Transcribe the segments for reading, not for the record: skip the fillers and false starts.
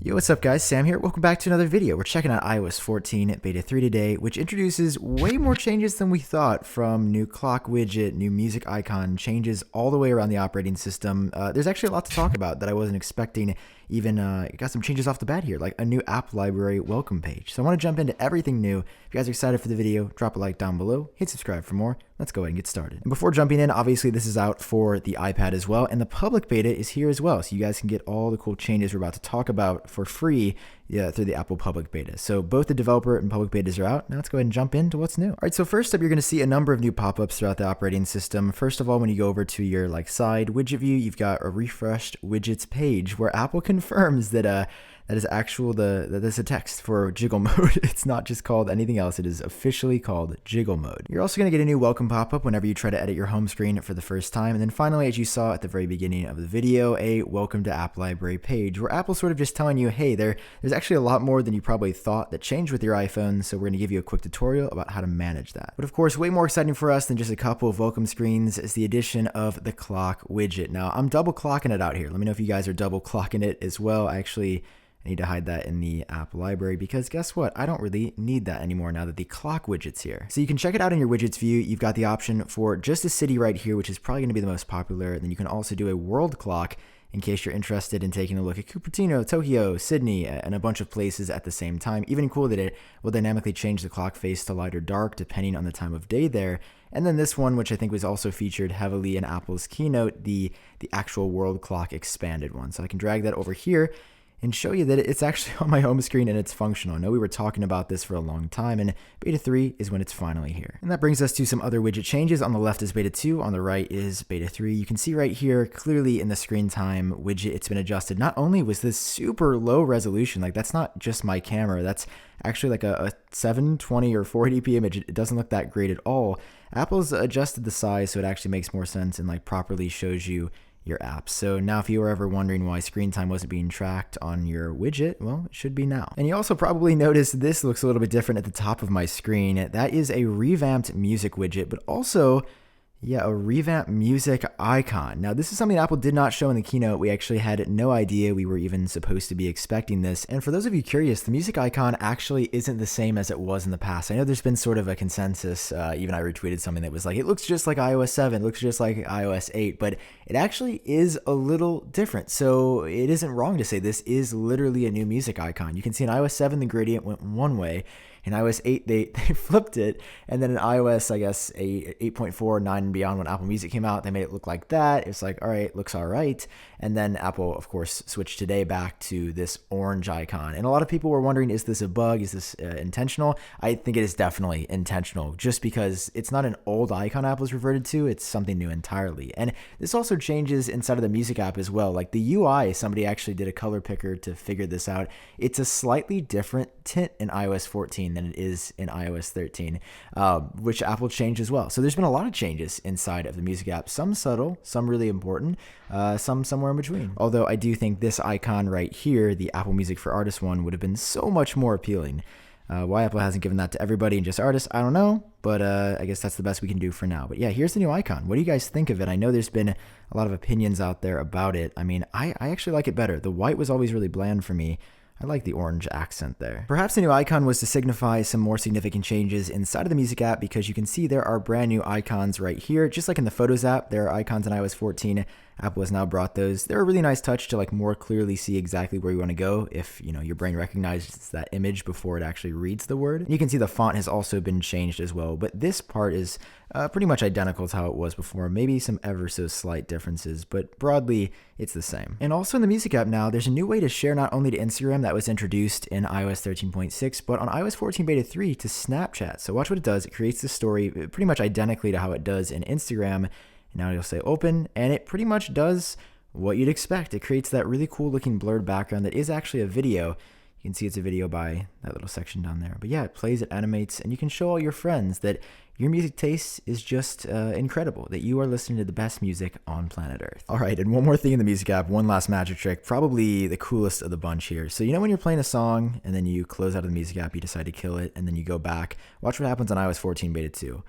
Yo, what's up guys? Sam here. Welcome back to another video. We're checking out iOS 14 Beta 3 today, which introduces way more changes than we thought, from new clock widget, new music icon, changes all the way around the operating system. There's actually a lot to talk about that I wasn't expecting. Even got some changes off the bat here, like a new app library welcome page. So I want to jump into everything new. If you guys are excited for the video, drop a like down below, hit subscribe for more. Let's go ahead and get started. And before jumping in, obviously this is out for the iPad as well, and the public beta is here as well, so you guys can get all the cool changes we're about to talk about for free through the Apple public beta. So both the developer and public betas are out. Now let's go ahead and jump into what's new. All right, so first up, you're going to see a number of new pop-ups throughout the operating system. First of all, when you go over to your side widget view, you've got a refreshed widgets page where Apple confirms that that is that's a text for jiggle mode. It's not just called anything else. It is officially called jiggle mode. You're also going to get a new welcome pop-up whenever you try to edit your home screen for the first time. And then finally, as you saw at the very beginning of the video, a welcome to app library page where Apple's sort of just telling you, hey, there's actually a lot more than you probably thought that changed with your iPhone. So we're going to give you a quick tutorial about how to manage that. But of course, way more exciting for us than just a couple of welcome screens is the addition of the clock widget. Now, I'm double clocking it out here. Let me know if you guys are double clocking it as well. I need to hide that in the app library because guess what? I don't really need that anymore now that the clock widget's here. So you can check it out in your widgets view. You've got the option for just a city right here, which is probably going to be the most popular. Then you can also do a world clock in case you're interested in taking a look at Cupertino, Tokyo, Sydney, and a bunch of places at the same time. Even cool that it will dynamically change the clock face to light or dark depending on the time of day there. And then this one, which I think was also featured heavily in Apple's keynote, the actual world clock expanded one. So I can drag that over here and show you that it's actually on my home screen and it's functional. I know we were talking about this for a long time, and Beta 3 is when it's finally here. And that brings us to some other widget changes. On the left is Beta 2, on the right is Beta 3. You can see right here, clearly in the screen time widget, it's been adjusted. Not only was this super low resolution, that's not just my camera, that's actually like a 720 or 480p image. It doesn't look that great at all. Apple's adjusted the size so it actually makes more sense and properly shows you your apps. So now if you were ever wondering why screen time wasn't being tracked on your widget, well, it should be now. And you also probably noticed this looks a little bit different at the top of my screen. That is a revamped music widget, but also a revamped music icon. Now, this is something Apple did not show in the keynote. We actually had no idea we were even supposed to be expecting this. And for those of you curious, the music icon actually isn't the same as it was in the past. I know there's been sort of a consensus. Even I retweeted something that was like, it looks just like iOS 7, it looks just like iOS 8, but it actually is a little different. So it isn't wrong to say this is literally a new music icon. You can see in iOS 7, the gradient went one way. In iOS 8, they flipped it, and then in iOS, I guess, 8.4, 9, and beyond, when Apple Music came out, they made it look like that. It's like, all right, looks all right. And then Apple, of course, switched today back to this orange icon. And a lot of people were wondering, is this a bug? Is this intentional? I think it is definitely intentional, just because it's not an old icon Apple's reverted to. It's something new entirely. And this also changes inside of the music app as well. Like the UI, somebody actually did a color picker to figure this out. It's a slightly different tint in iOS 14 than it is in iOS 13, which Apple changed as well. So there's been a lot of changes inside of the music app, some subtle, some really important, some somewhere in between. Although I do think this icon right here, the Apple Music for Artists one, would have been so much more appealing. Why Apple hasn't given that to everybody and just artists, I don't know, but I guess that's the best we can do for now. But yeah, here's the new icon. What do you guys think of it? I know there's been a lot of opinions out there about it. I mean, I actually like it better. The white was always really bland for me. I like the orange accent there. Perhaps the new icon was to signify some more significant changes inside of the music app, because you can see there are brand new icons right here. Just like in the Photos app, there are icons in iOS 14. Apple has now brought those. They're a really nice touch to more clearly see exactly where you want to go if your brain recognizes that image before it actually reads the word. And you can see the font has also been changed as well, but this part is pretty much identical to how it was before. Maybe some ever so slight differences, but broadly it's the same. And also in the music app now, there's a new way to share not only to Instagram that was introduced in iOS 13.6, but on iOS 14 Beta 3 to Snapchat. So watch what it does. It creates the story pretty much identically to how it does in Instagram. Now you'll say open, and it pretty much does what you'd expect. It creates that really cool looking blurred background that is actually a video. You can see it's a video by that little section down there. But yeah, it plays, it animates, and you can show all your friends that your music taste is just incredible, that you are listening to the best music on planet Earth. All right, and one more thing in the music app, one last magic trick, probably the coolest of the bunch here. So when you're playing a song and then you close out of the music app, you decide to kill it, and then you go back. Watch what happens on iOS 14 Beta 2.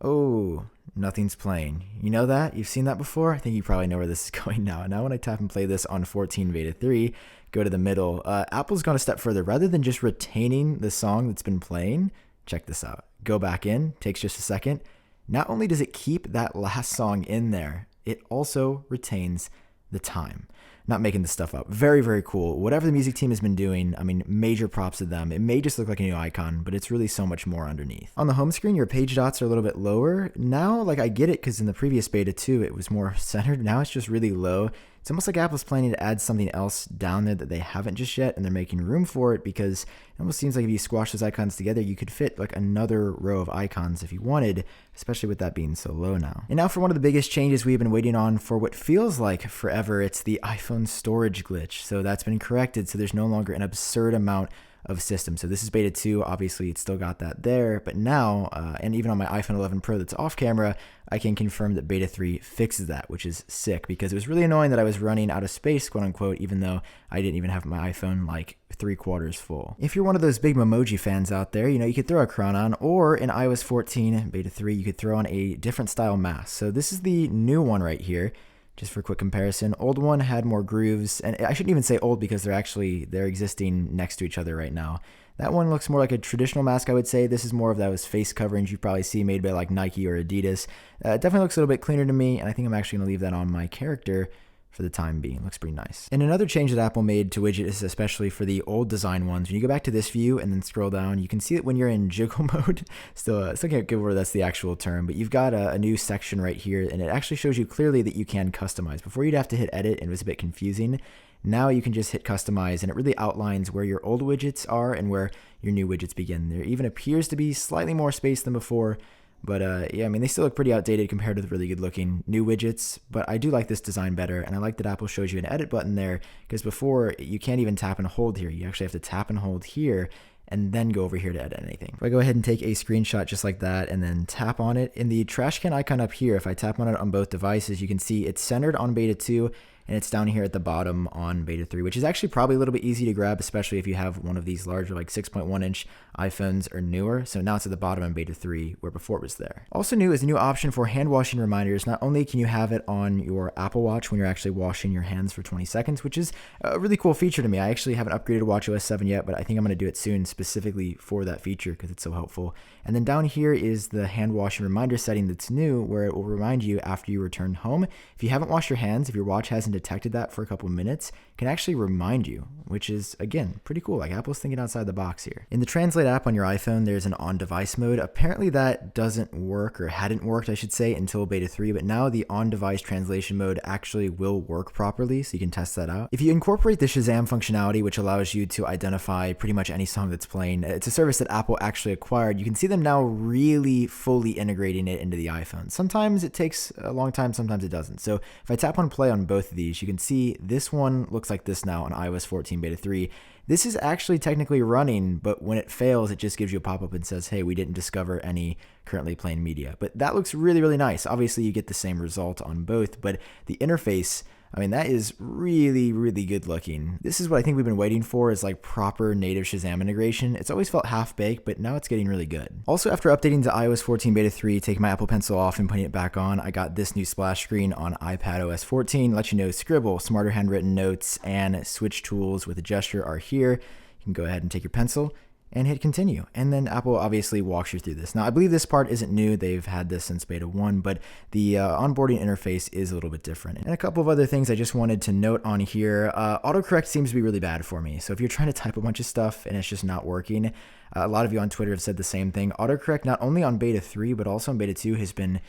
Oh, nothing's playing. You know that? You've seen that before? I think you probably know where this is going now. Now when I tap and play this on 14 beta 3, go to the middle, Apple's gone a step further. Rather than just retaining the song that's been playing, check this out. Go back in, takes just a second. Not only does it keep that last song in there, it also retains the time. Not making this stuff up. Very, very cool. Whatever the music team has been doing, I mean, major props to them. It may just look like a new icon, but it's really so much more underneath. On the home screen, your page dots are a little bit lower. Now, like, I get it because in the previous beta too, it was more centered. Now it's just really low. It's almost like Apple's planning to add something else down there that they haven't just yet, and they're making room for it because it almost seems like if you squash those icons together, you could fit like another row of icons if you wanted, especially with that being so low now. And now for one of the biggest changes we've been waiting on for what feels like forever, it's the iPhone storage glitch. So that's been corrected, so there's no longer an absurd amount of system. So this is beta 2, obviously it's still got that there, but now, and even on my iPhone 11 Pro that's off camera, I can confirm that beta 3 fixes that, which is sick because it was really annoying that I was running out of space, quote unquote, even though I didn't even have my iPhone like 3/4 full. If you're one of those big Memoji fans out there, you know, you could throw a crown on, or in iOS 14 beta 3, you could throw on a different style mask. So this is the new one right here. Just for quick comparison, old one had more grooves, and I shouldn't even say old because they're existing next to each other right now. That one looks more like a traditional mask, I would say. This is more of those face coverings you probably see made by like Nike or Adidas. It definitely looks a little bit cleaner to me, and I think I'm actually going to leave that on my character for the time being. Looks pretty nice. And another change that Apple made to Widget, especially for the old design ones, when you go back to this view and then scroll down, you can see that when you're in jiggle mode, still can't give where that's the actual term, but you've got a new section right here, and it actually shows you clearly that you can customize. Before you'd have to hit edit, and it was a bit confusing. Now you can just hit customize, and it really outlines where your old widgets are and where your new widgets begin. There even appears to be slightly more space than before. But yeah, I mean, they still look pretty outdated compared to the really good looking new widgets, but I do like this design better, and I like that Apple shows you an edit button there, because before you can't even tap and hold here. You actually have to tap and hold here and then go over here to edit anything. If I go ahead and take a screenshot just like that and then tap on it, in the trash can icon up here, if I tap on it on both devices, you can see it's centered on beta 2, and it's down here at the bottom on beta 3, which is actually probably a little bit easy to grab, especially if you have one of these larger like 6.1 inch iPhones or newer. So now it's at the bottom on beta 3 where before it was there. Also new is a new option for hand washing reminders. Not only can you have it on your Apple Watch when you're actually washing your hands for 20 seconds, which is a really cool feature to me. I actually haven't upgraded to watchOS 7 yet, but I think I'm going to do it soon specifically for that feature because it's so helpful. And then down here is the hand washing reminder setting that's new, where it will remind you after you return home. If you haven't washed your hands, if your watch hasn't detected that for a couple of minutes, it can actually remind you, which is, again, pretty cool. Like Apple's thinking outside the box here. In the Translate app on your iPhone, there's an on-device mode. Apparently that doesn't work, or hadn't worked, I should say, until beta 3, but now the on-device translation mode actually will work properly, so you can test that out. If you incorporate the Shazam functionality, which allows you to identify pretty much any song that's playing, it's a service that Apple actually acquired. You can see them now really fully integrating it into the iPhone. Sometimes it takes a long time, sometimes it doesn't. So if I tap on play on both of these, you can see this one looks like this now on iOS 14 beta 3. This is actually technically running, but when it fails, it just gives you a pop-up and says, hey, we didn't discover any currently playing media. But that looks really, really nice. Obviously, you get the same result on both, but the interface, I mean, that is really, really good looking. This is what I think we've been waiting for, is like proper native Shazam integration. It's always felt half-baked, but now it's getting really good. Also, after updating to iOS 14 beta 3, taking my Apple Pencil off and putting it back on, I got this new splash screen on iPadOS 14. Let you know Scribble, smarter handwritten notes, and switch tools with a gesture are here. You can go ahead and take your pencil and hit continue. And then Apple obviously walks you through this. Now, I believe this part isn't new. They've had this since beta 1, but the onboarding interface is a little bit different. And a couple of other things I just wanted to note on here. Autocorrect seems to be really bad for me. So if you're trying to type a bunch of stuff and it's just not working, a lot of you on Twitter have said the same thing. Autocorrect, not only on beta 3, but also on beta 2, has been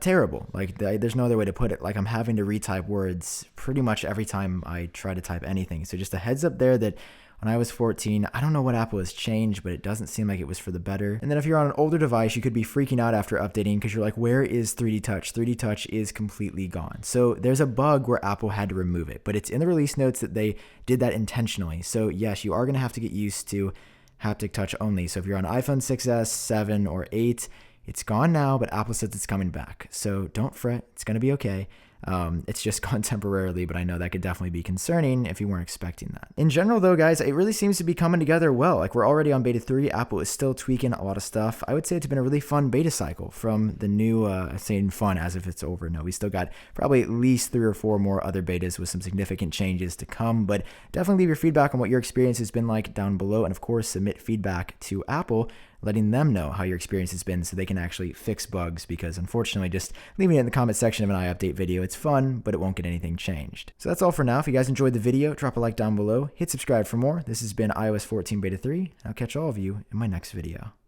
terrible. Like there's no other way to put it. Like I'm having to retype words pretty much every time I try to type anything. So just a heads up there that on iOS 14, I don't know what Apple has changed, but it doesn't seem like it was for the better. And then if you're on an older device, you could be freaking out after updating because you're like, where is 3D Touch? 3D Touch is completely gone. So there's a bug where Apple had to remove it, but it's in the release notes that they did that intentionally. So yes, you are going to have to get used to haptic touch only. So if you're on iPhone 6s, 7, or 8, it's gone now, but Apple says it's coming back. So don't fret, it's going to be okay. It's just gone temporarily, but I know that could definitely be concerning if you weren't expecting that. In general though, guys, it really seems to be coming together well. Like, we're already on beta 3. Apple is still tweaking a lot of stuff. I would say it's been a really fun beta cycle from the new, saying fun as if it's over. No, we still got probably at least 3 or 4 more other betas with some significant changes to come, but definitely leave your feedback on what your experience has been like down below, and of course submit feedback to Apple, letting them know how your experience has been so they can actually fix bugs, because unfortunately just leaving it in the comment section of an iUpdate video, it's fun, but it won't get anything changed. So that's all for now. If you guys enjoyed the video, drop a like down below, hit subscribe for more. This has been iOS 14 Beta 3, and I'll catch all of you in my next video.